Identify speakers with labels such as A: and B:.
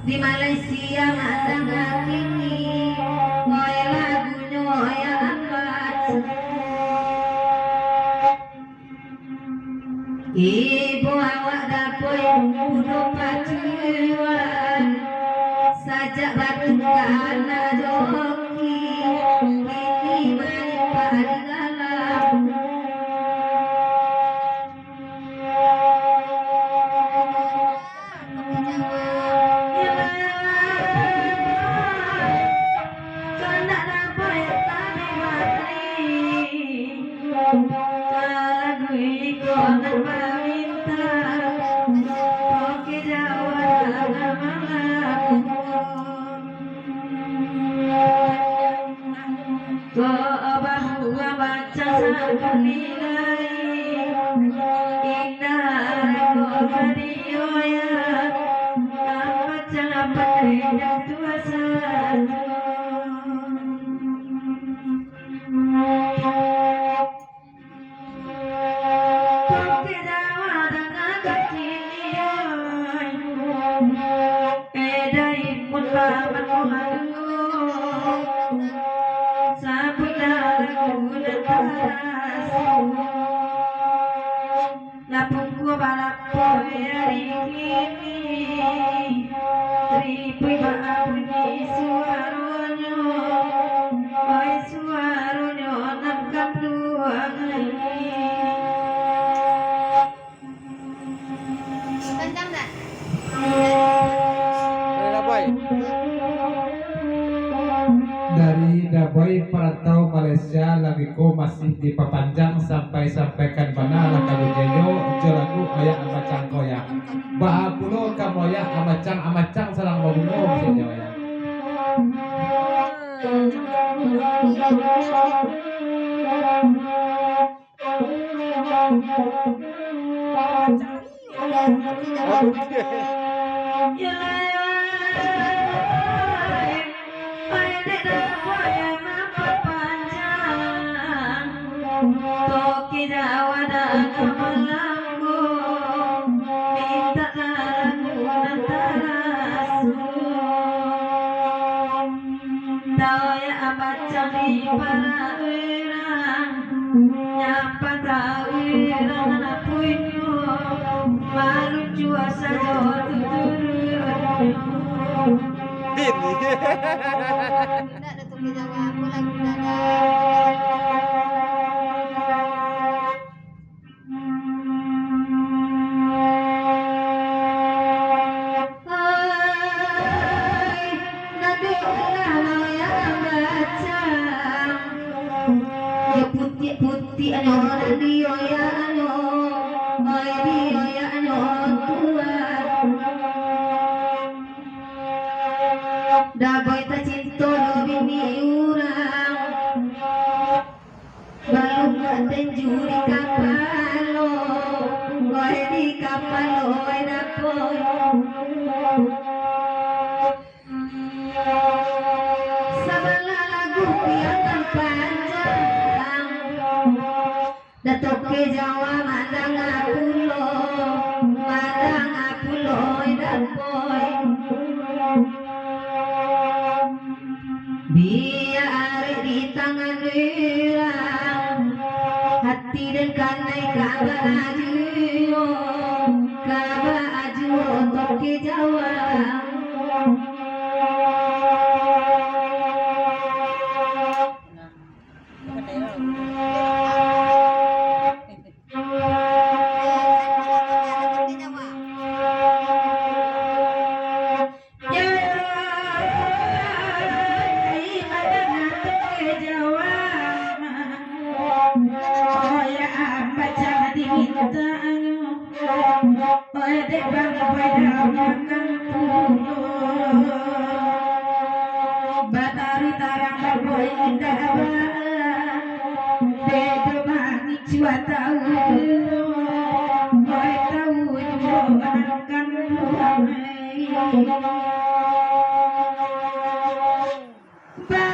A: Di Malaysia matang kini ngoy lagunya ya angkat ibu awak dapoi kudu pacuan sajak batu kana joki ini manik parigalam
B: dari Daboy perantau Malaysia lagiku masih diperpanjang sampai-sampaikan mana lah kalau jeyo jelagu ayak amacang koyak baapulo kamoyak amacang sarang mabuno saja ya
C: Bin.
A: Tidak ada tuh Jawa aku lagi dadah. Hai, nanti ulah ya baca. Ya putih putih ano nanti ya ano, oi dia ya ano tua. Daboy ta cinta bini urang. Balung aten juri kapalo, oi di kapalo oi dapoy. Sabala lagu piakan panjang, datuk ke Jawa mandang apulo oi dapoy. Biar di tangan hilang hati dan kanai kabaju untuk ke Jawa. Batari tarang boy indah bedo mani cua tahu boy tahu akan ba